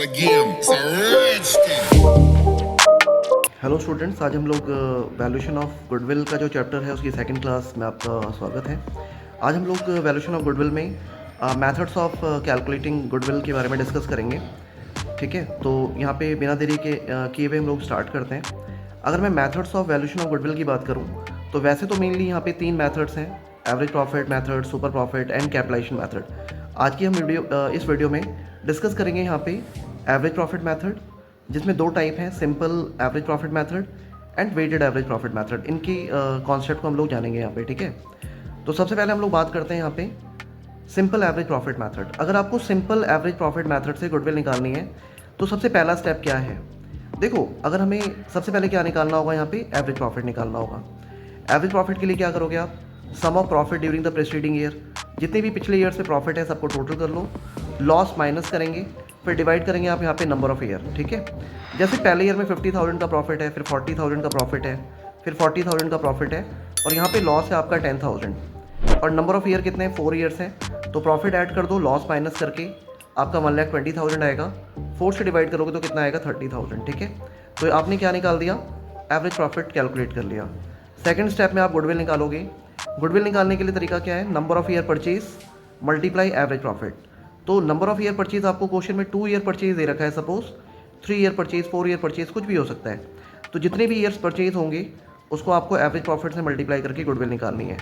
again. It's a rich thing. Hello students, आज हम लोग वैल्यूएशन ऑफ गुडविल का जो चैप्टर है उसकी सेकंड क्लास में आपका स्वागत है। आज हम लोग वैल्यूएशन ऑफ गुडविल में मेथड्स ऑफ कैलकुलेटिंग गुडविल के बारे में डिस्कस करेंगे। ठीक है, तो यहाँ पे बिना देरी के किए हुए हम लोग स्टार्ट करते हैं। अगर मैं methods of valuation of goodwill की बात करूँ तो वैसे तो मेनली यहाँ पे 3 मेथड्स हैं: average profit method, super profit and capitalisation method. आज की हम इस वीडियो में डिस्कस करेंगे यहाँ पे एवरेज प्रॉफिट मेथड, जिसमें 2 टाइप हैं: simple average profit method and weighted average profit method. इनकी कॉन्सेप्ट को हम लोग जानेंगे यहाँ पे। ठीक है, तो सबसे पहले हम लोग बात करते हैं यहाँ पे सिंपल एवरेज प्रॉफिट मेथड। अगर आपको सिंपल एवरेज प्रॉफिट मेथड से गुडविल निकालनी है तो सबसे पहला स्टेप क्या है? देखो, अगर हमें सबसे पहले क्या निकालना होगा, यहाँ पे एवरेज प्रॉफिट निकालना होगा। एवरेज प्रॉफिट के लिए क्या करोगे आप? Sum of profit during the preceding year, जितने भी पिछले ईयर से प्रॉफिट है सबको टोटल कर लो, लॉस माइनस करेंगे, फिर डिवाइड करेंगे आप यहाँ पे नंबर ऑफ ईयर। ठीक है, जैसे पहले ईयर में 50,000 का प्रॉफिट है, फिर 40,000 का प्रॉफिट है, फिर 40,000 का प्रॉफिट है, और यहाँ पे लॉस है आपका 10,000, और नंबर ऑफ ईयर कितने हैं? 4 ईयर्स हैं। तो प्रॉफिट ऐड कर दो, लॉस माइनस करके आपका 1,20,000 आएगा। 4 से डिवाइड करोगे तो कितना आएगा? 30,000। ठीक है, तो आपने क्या निकाल दिया? एवरेज प्रॉफिट कैलकुलेट कर लिया। सेकंड स्टेप में आप गुडविल निकालोगे। गुडविल निकालने के लिए तरीका क्या है? Number of year purchase multiply average profit. तो नंबर ऑफ ईयर परचेज आपको क्वेश्चन में 2 ईयर परचेज दे रखा है, suppose 3 year purchase, 4 year purchase, कुछ भी हो सकता है। तो जितने भी ईयर्स परचेज होंगे उसको आपको एवरेज प्रॉफिट से मल्टीप्लाई करके गुडविल निकालनी है।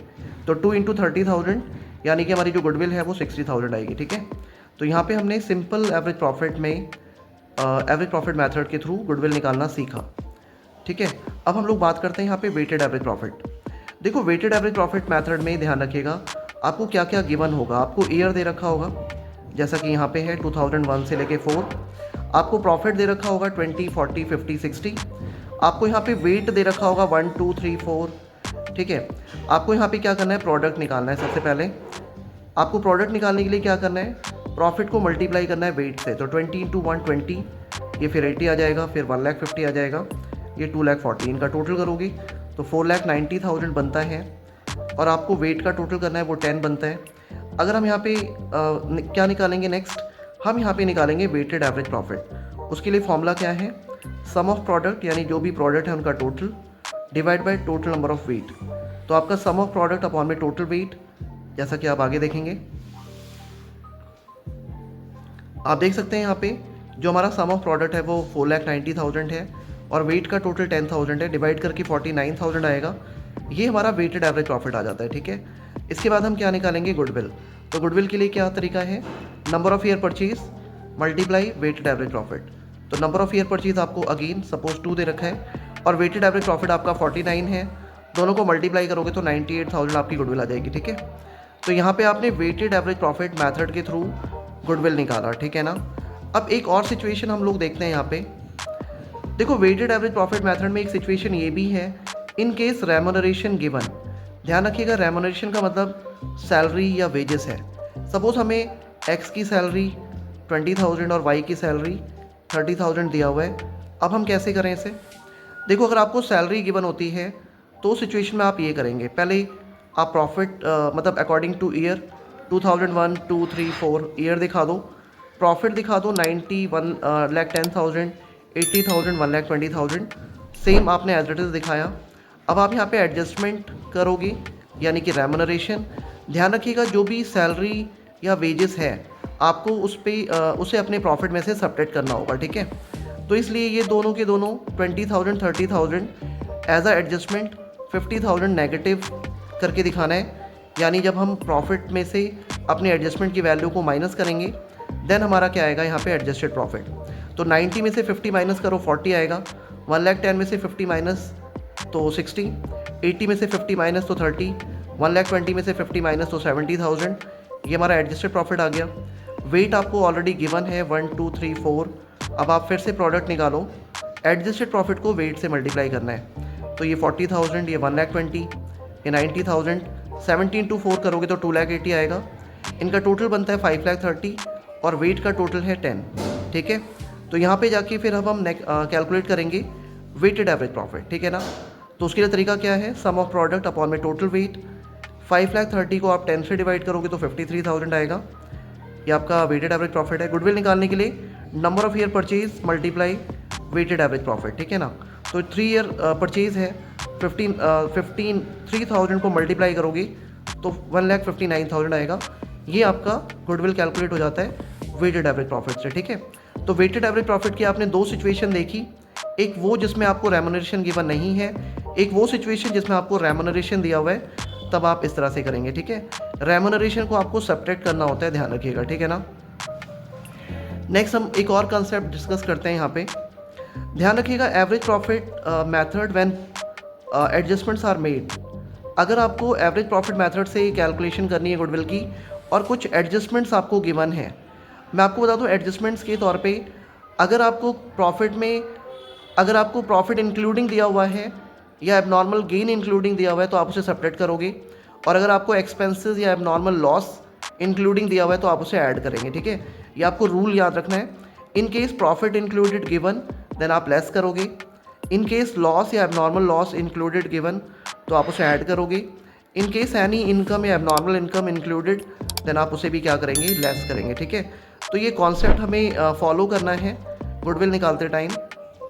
तो 2 इंटू 30,000 यानी कि हमारी जो गुडविल है वो 60,000 आएगी। ठीक है, तो यहाँ पे हमने सिंपल एवरेज प्रॉफिट में एवरेज प्रॉफिट मेथड के थ्रू गुडविल निकालना सीखा। ठीक है, अब हम लोग बात करते हैं यहाँ पे वेटेड एवरेज प्रॉफिट। देखो, वेटेड एवरेज प्रॉफिट मेथड में ध्यान रखिएगा आपको क्या क्या गिवन होगा। आपको ईयर दे रखा होगा, जैसा कि यहाँ पे है 2001 से लेके 4। आपको प्रॉफिट दे रखा होगा 20, 40, 50, 60। आपको यहाँ पे वेट दे रखा होगा 1, 2, 3, 4। ठीक है, आपको यहाँ पे क्या करना है? प्रोडक्ट निकालना है। सबसे पहले आपको प्रोडक्ट निकालने के लिए क्या करना है? प्रॉफिट को मल्टीप्लाई करना है वेट से। तो 20 इंटू 120, ये फिर 80 आ जाएगा, फिर 1,50,000 आ जाएगा, ये 2,40,000। इनका टोटल करोगे तो 4,90,000 बनता है, और आपको वेट का टोटल करना है वो 10 बनता है। अगर हम यहाँ पे क्या निकालेंगे नेक्स्ट? हम यहाँ पे निकालेंगे वेटेड एवरेज प्रॉफिट। उसके लिए फॉर्मूला क्या है? सम ऑफ प्रोडक्ट, यानी जो भी प्रोडक्ट है उनका total, divide by total number of weight. तो आपका सम ऑफ प्रोडक्ट अपॉन में टोटल वेट, जैसा कि आप आगे देखेंगे। आप देख सकते हैं यहाँ पे जो हमारा सम ऑफ प्रोडक्ट है वो 4,90,000 है, और वेट का टोटल 10,000 है, डिवाइड करके 49,000 आएगा। ये हमारा वेटेड एवरेज प्रॉफिट आ जाता है। ठीक है, इसके बाद हम क्या निकालेंगे? गुडविल। तो गुडविल के लिए क्या तरीका है? Number of year purchase multiply weighted average profit. तो नंबर ऑफ ईयर परचेज आपको अगेन सपोज 2 दे रखा है, और वेटेड एवरेज प्रॉफिट आपका 49 है। दोनों को मल्टीप्लाई करोगे तो 98,000 आपकी गुडविल आ जाएगी। ठीक है, तो यहाँ पे आपने वेटेड एवरेज प्रॉफिट मैथड के थ्रू गुडविल निकाला। ठीक है ना। अब एक और सिचुएशन हम लोग देखते हैं यहाँ पे। देखो, वेटेड एवरेज प्रॉफिट मेथड में एक सिचुएशन ये भी है, इन केस रेम्यूनरेशन गिवन। ध्यान रखिएगा, रेम्यूनरेशन का मतलब सैलरी या वेजेस है। सपोज हमें एक्स की सैलरी 20,000 और वाई की सैलरी 30,000 दिया हुआ है। अब हम कैसे करें इसे? देखो, अगर आपको सैलरी गिवन होती है तो सिचुएशन में आप ये करेंगे, पहले आप प्रॉफिट मतलब अकॉर्डिंग टू ईयर 2001, 2, 3, 4 ईयर दिखा दो, प्रॉफिट दिखा दो 90, 1,10,000, 80,000, 1,20,000। सेम आपने एज इट इज़ दिखाया। अब आप यहाँ पे एडजस्टमेंट करोगे, यानी कि रेम्यूनरेशन। ध्यान रखिएगा, जो भी सैलरी या वेजेस है आपको उसे अपने प्रॉफिट में से सब्ट्रैक्ट करना होगा। ठीक है, तो इसलिए ये दोनों के दोनों 20,000, 30,000 एज अ एडजस्टमेंट 50,000 नेगेटिव करके दिखाना है। यानी जब हम प्रॉफिट में से अपने एडजस्टमेंट की वैल्यू को माइनस करेंगे, देन हमारा क्या आएगा यहाँ पे? Adjusted profit. तो 90 में से 50 माइनस करो, 40 आएगा। 1,10,000 में से 50 माइनस तो 60, 80 में से 50 माइनस तो 30, 1,20,000 में से 50 माइनस तो 70,000। ये हमारा एडजस्टेड प्रॉफिट आ गया। वेट आपको ऑलरेडी गिवन है 1, 2, 3, 4। अब आप फिर से प्रोडक्ट निकालो, एडजस्टेड प्रॉफिट को वेट से मल्टीप्लाई करना है। तो ये 40,000, ये 1,20,000, ये 90,000, 70 इंटू 4 करोगे तो 2,80,000 आएगा। इनका टोटल बनता है 5,30,000, और वेट का टोटल है 10। ठीक है, तो यहाँ पे जाके फिर अब हम कैलकुलेट करेंगे वेटेड एवरेज प्रॉफिट। ठीक है ना। तो उसके लिए तरीका क्या है? सम ऑफ प्रोडक्ट अपॉन में टोटल वेट। 5,30,000 को आप 10 से डिवाइड करोगे तो 53,000 आएगा। ये आपका वेटेड एवरेज प्रॉफिट है। गुडविल निकालने के लिए number of year purchase multiply weighted average profit, ठीक है ना। तो 3 ईयर परचेज है, 3,000 को मल्टीप्लाई करोगे तो 1,59,000 आएगा। ये आपका गुडविल कैलकुलेट हो जाता है वेटेड एवरेज प्रॉफिट से, ठीक है। तो वेटेड एवरेज प्रॉफिट की आपने दो सिचुएशन देखी, एक वो जिसमें आपको रेम्यूनरेशन गिवन नहीं है, एक वो सिचुएशन जिसमें आपको रेम्यूनरेशन दिया हुआ है, तब आप इस तरह से करेंगे, ठीक है। रेम्यूनरेशन को आपको सब्ट्रैक्ट करना होता है, ध्यान रखिएगा, ठीक है ना। नेक्स्ट हम एक और कंसेप्ट डिस्कस करते हैं यहाँ पे। ध्यान रखिएगा, average profit method when adjustments are made. अगर आपको एवरेज प्रॉफिट मेथड से कैलकुलेशन करनी है गुडविल की और कुछ एडजस्टमेंट्स आपको गिवन है, मैं आपको बता दूं एडजस्टमेंट्स के तौर पे, अगर आपको प्रॉफिट इंक्लूडिंग दिया हुआ है या एबनॉर्मल गेन इंक्लूडिंग दिया हुआ है तो आप उसे सब्ट्रैक्ट करोगे, और अगर आपको एक्सपेंसेस या एबनॉर्मल लॉस इंक्लूडिंग दिया हुआ है तो आप उसे ऐड करेंगे, ठीक है। ये आपको रूल याद रखना है। In case profit included given then आप लेस करोगे, इन केस लॉस या एबनॉर्मल लॉस इंक्लूडेड गिवन तो आप उसे ऐड करोगे, इन केस एनी इनकम या एबनॉर्मल इनकम इंक्लूडेड देन आप उसे भी क्या करेंगे, लेस करेंगे, ठीक है। तो ये कॉन्सेप्ट हमें फॉलो करना है गुडविल निकालते टाइम।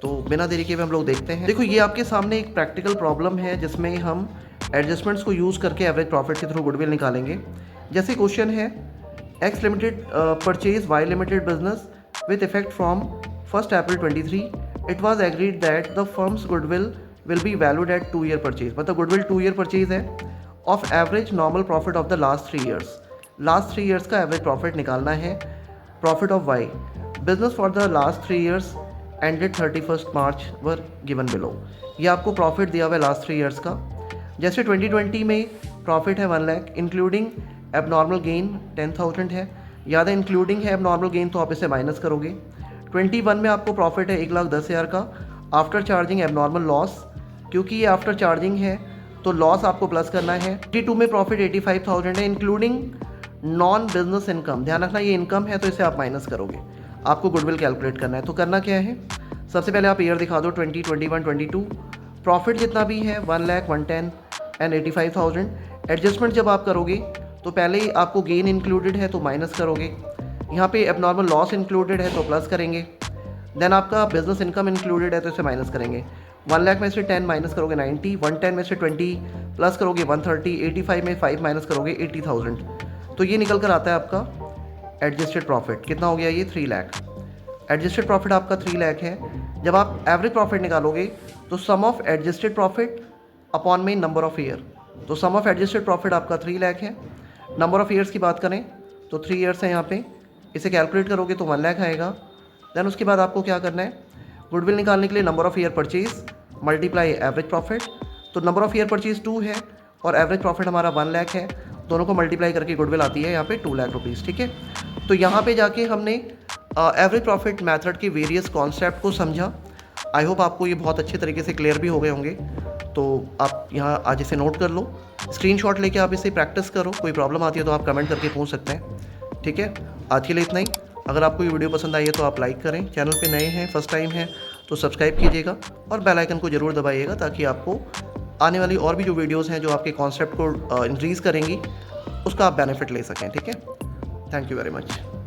तो बिना देरी के हम लोग देखते हैं। देखो, ये आपके सामने एक प्रैक्टिकल प्रॉब्लम है जिसमें हम एडजस्टमेंट्स को यूज़ करके एवरेज प्रॉफिट के थ्रू गुडविल निकालेंगे। जैसे क्वेश्चन है, X limited purchase Y limited business with effect from 1 April 23। It was agreed that the firm's goodwill will be valued at 2 year purchase. मतलब गुडविल 2 ईयर परचेज है of average normal profit of the last 3 years. Last 3 years का average profit निकालना है। Profit of Y business for the last 3 years ended 31 March were given below. ये आपको profit दिया हुआ है लास्ट 3 ईयर्स का। जैसे 2020 में प्रॉफिट है 1 लाख, इंक्लूडिंग एबनॉर्मल गेन 10,000 है। याद है इंक्लूडिंग है एबनॉर्मल गेन तो आप इसे माइनस करोगे। 21 में आपको प्रॉफिट है 1,10,000 का आफ्टर चार्जिंग एबनॉर्मल लॉस, क्योंकि ये आफ्टर चार्जिंग है तो लॉस आपको प्लस करना है। 22 में प्रॉफिट 85,000 है, इंक्लूडिंग नॉन बिजनेस इनकम। ध्यान रखना ये इनकम है तो इसे आप माइनस करोगे, आपको गुडविल कैलकुलेट करना है। तो करना क्या है, सबसे पहले आप ईयर दिखा दो 20, 21, 22। प्रॉफिट जितना भी है 1 लाख 110 एंड 85,000। एडजस्टमेंट जब आप करोगे तो पहले ही आपको गेन इंक्लूडेड है तो माइनस करोगे, यहाँ पे एबनॉर्मल लॉस इंक्लूडेड है तो प्लस करेंगे, देन आपका बिजनेस इनकम इंक्लूडेड है तो इसे माइनस करेंगे। 1 लाख में से 10 माइनस करोगे 90, 110 में से 20 प्लस करोगे 130, 85 में 5 माइनस करोगे 80,000। तो ये निकल कर आता है आपका एडजस्टेड प्रॉफिट। कितना हो गया ये, 3 लाख। एडजस्टेड प्रॉफिट आपका 3 लाख है। जब आप एवरेज प्रॉफिट निकालोगे तो सम ऑफ एडजस्टेड प्रॉफिट अपॉन में नंबर ऑफ ईयर, तो सम ऑफ एडजस्टेड प्रॉफिट आपका 3 लाख है। नंबर ऑफ ईयर्स की बात करें तो 3 ईयर्स है यहाँ पे, इसे कैलकुलेट करोगे तो 1 लाख आएगा। देन उसके बाद आपको क्या करना है, गुडविल निकालने के लिए number of year purchase multiply average profit. तो नंबर ऑफ ईयर परचेज 2 है और एवरेज प्रॉफिट हमारा 1 लाख है, दोनों को मल्टीप्लाई करके गुडविल आती है यहाँ पे 2 लाख रुपीज़, ठीक है। तो यहाँ पे जाके हमने एवरेज प्रॉफिट मेथड के वेरियस कॉन्सेप्ट को समझा। आई होप आपको ये बहुत अच्छे तरीके से क्लियर भी हो गए होंगे। तो आप यहाँ आज इसे नोट कर लो, स्क्रीनशॉट लेके आप इसे प्रैक्टिस करो। कोई प्रॉब्लम आती है तो आप कमेंट करके पूछ सकते हैं, ठीक है। आज के लिए इतना ही। अगर आपको ये वीडियो पसंद आई है तो आप लाइक करें, चैनल पे नए हैं, फर्स्ट टाइम है तो सब्सक्राइब कीजिएगा और बेल आइकन को ज़रूर दबाइएगा ताकि आपको आने वाली और भी जो वीडियोज़ हैं जो आपके कॉन्सेप्ट को इंक्रीज़ करेंगी उसका आप बेनिफिट ले सकें, ठीक है। Thank you very much.